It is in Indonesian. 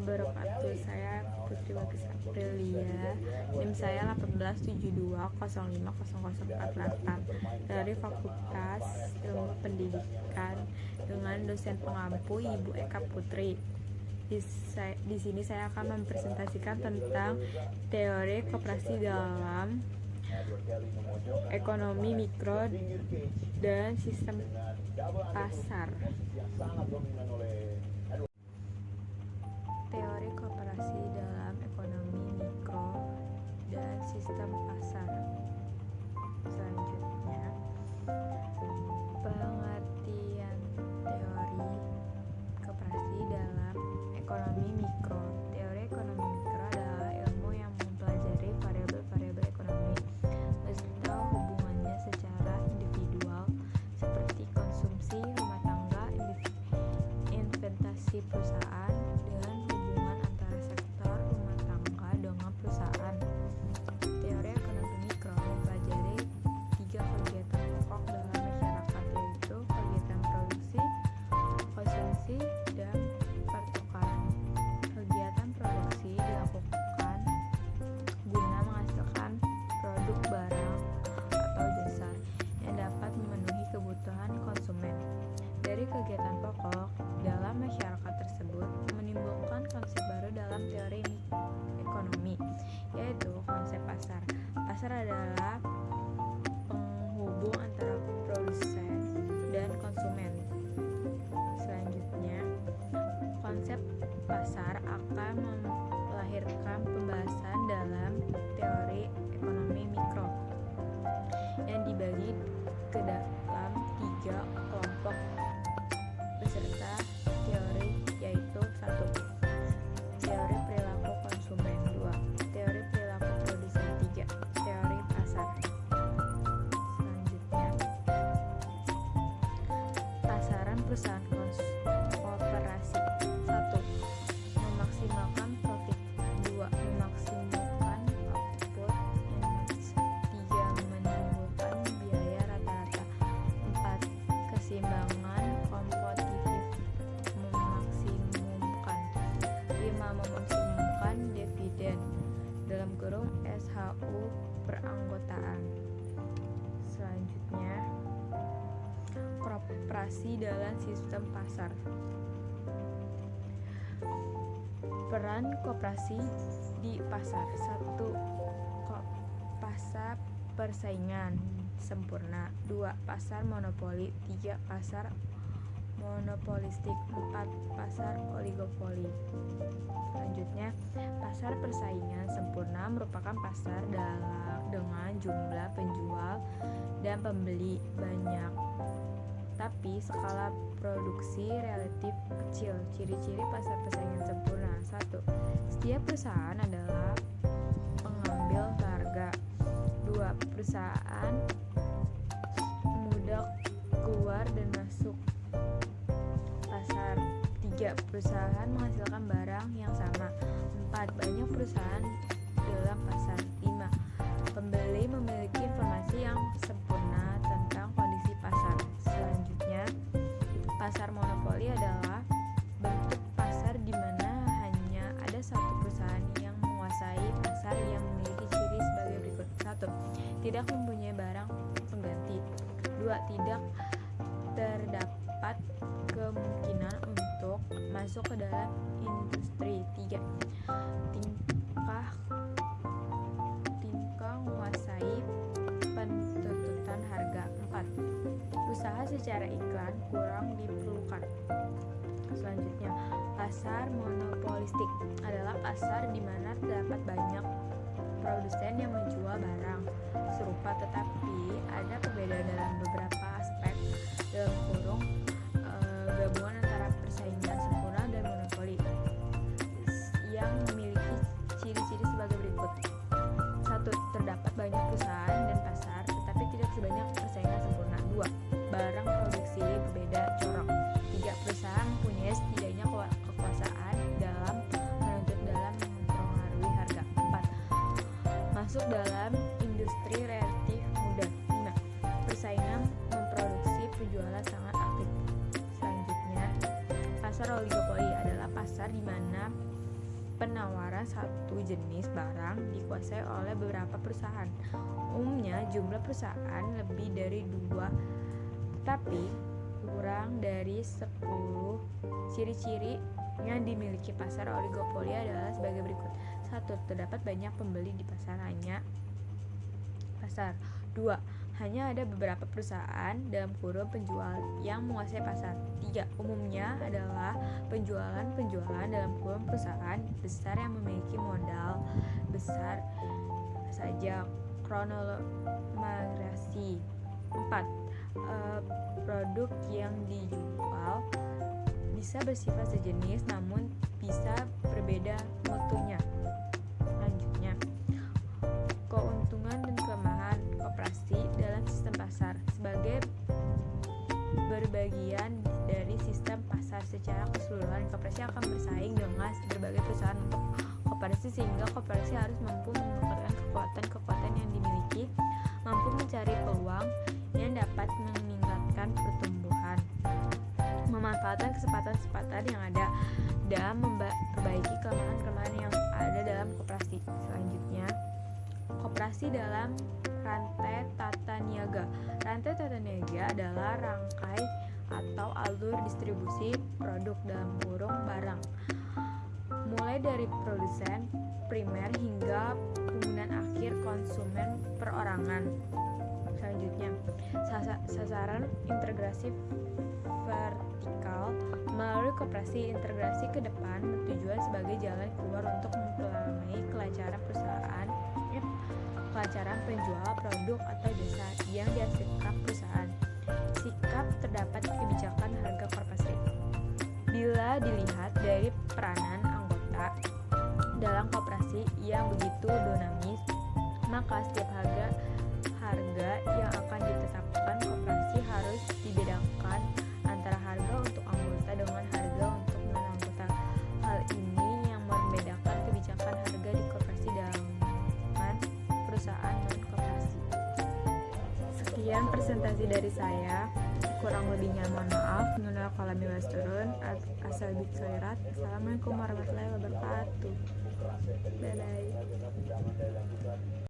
wabarakatuh. Saya Putri Bagus Aprilia. NIM saya 1872050048 dari Fakultas Ilmu Pendidikan dengan dosen pengampu Ibu Eka Putri. Di sini saya akan mempresentasikan tentang teori koperasi dalam ekonomi mikro dan sistem pasar. Teori koperasi dalam ekonomi mikro dan sistem pasar. Selanjutnya, pengertian teori koperasi dalam ekonomi mikro. Teori ekonomi mikro adalah ilmu yang mempelajari variabel-variabel ekonomi beserta hubungannya secara individual seperti konsumsi rumah tangga, investasi perusahaan, dan hubungan antara sektor rumah tangga dengan perusahaan. Teori ekonomi mikro mempelajari 3 kegiatan pokok dalam masyarakat, yaitu kegiatan produksi, konsumsi, dan pertukaran. Kegiatan produksi dilakukan guna menghasilkan produk barang atau jasa yang dapat memenuhi kebutuhan konsumen. Dari kegiatan pokok dalam masyarakat tersebut menimbulkan konsep baru dalam teori ekonomi, yaitu konsep pasar. Pasar adalah penghubung antara produsen dan konsumen. Selanjutnya, konsep pasar akan melahirkan pembahasan dalam teori ekonomi mikro yang dibagi ke dalam 3 kelompok beserta teori, yaitu 1. Teori perilaku konsumen, 2. Teori perilaku produsen, 3. Teori pasar. Selanjutnya, pasaran perusahaan koperasi. 1. Memaksimalkan profit. 2. Memaksimalkan output image. 3. Menimbulkan biaya rata-rata. 4. Keseimbangan kompetitif. Memaksimumkan. 5. Memaksimumkan dividen dalam kurung SHU peranggotaan. Selanjutnya, koperasi dalam sistem pasar. Peran koperasi di pasar. 1. Pasar persaingan sempurna. 2. Pasar monopoli. 3. Pasar monopolistik. 4. Pasar oligopoli. Selanjutnya, pasar persaingan sempurna merupakan pasar dengan jumlah penjual dan pembeli banyak, tapi skala produksi relatif kecil. Ciri-ciri pasar persaingan sempurna. 1. Setiap perusahaan adalah pengambil harga. 2. Perusahaan mudah keluar dan masuk pasar. 3. Perusahaan menghasilkan barang yang sama. 4. Banyak perusahaan dalam pasar. 5. Pembeli memiliki informasi yang sempurna tentang kondisi pasar. Selanjutnya, pasar monopoli adalah bentuk pasar di mana hanya ada satu perusahaan yang menguasai pasar yang memiliki ciri sebagai berikut. 1. Tidak mempunyai barang pengganti. 2. Tidak terdapat kemungkinan untuk masuk ke dalam industri. 3. Tingkah menguasai penuntutan harga. 4. Usaha secara iklan kurang diperlukan. Selanjutnya, pasar monopolistik adalah pasar di mana terdapat banyak produsen yang menjual barang serupa, tetapi ada perbedaan dalam beberapa aspek dalam kurung gabungan antara persaingan sempurna dan monopoli yang memiliki ciri-ciri sebagai berikut. 1. Terdapat banyak perusahaan dan pasar, tetapi tidak sebanyak persaingan sempurna. 2. Barang produksi berbeda corak. 3. Perusahaan mempunyai setidaknya kekuasaan dalam menuntut dalam mempengaruhi harga. 4. Masuk dalam industri relatif mudah. 5. Persaingan memproduksi penjualan sangat aktif. Selanjutnya, pasar oligopoli adalah pasar di mana penawaran satu jenis barang dikuasai oleh beberapa perusahaan. Umumnya jumlah perusahaan lebih dari 2, tetapi kurang dari 10. Ciri-ciri yang dimiliki pasar oligopoli adalah sebagai berikut. 1. Terdapat banyak pembeli di pasar. 2. Hanya ada beberapa perusahaan (penjual) yang menguasai pasar. 3. Umumnya adalah penjualan perusahaan besar yang memiliki modal besar saja. Konglomerasi. 4. Produk yang dijual bisa bersifat sejenis namun bisa berbeda mutunya. Selanjutnya, keuntungan dan kelemahan koperasi dalam sistem pasar. Sebagai berbagian dari sistem pasar secara keseluruhan, koperasi akan bersaing dengan berbagai perusahaan untuk koperasi, sehingga koperasi harus mampu memanfaatkan kekuatan yang dimiliki, mampu mencari peluang yang dapat meningkatkan pertumbuhan, memanfaatkan kesempatan yang ada, dan memperbaiki kelemahan-kelemahan yang ada dalam koperasi. Selanjutnya, koperasi dalam rantai tata niaga. Rantai tata niaga adalah rangkai atau alur distribusi produk (barang), mulai dari produsen primer hingga penggunaan akhir konsumen perorangan. Selanjutnya, sasaran integrasi vertikal. Melalui koperasi, integrasi ke depan bertujuan sebagai jalan keluar untuk memperlambai kelancaran penjual produk atau jasa yang dihasilkan perusahaan. Sikap terdapat kebijakan harga koperasi. Bila dilihat dari peranan anggota dalam koperasi yang begitu dinamis, maka setiap harga yang akan ditetapkan koperasi harus dibedakan antara harga untuk anggota dengan harga untuk non-anggota. Hal ini yang membedakan kebijakan harga di koperasi dengan perusahaan non-koperasi. Sekian presentasi dari saya. Kurang lebihnya mohon maaf. Assalamualaikum warahmatullahi wabarakatuh. Bye-bye.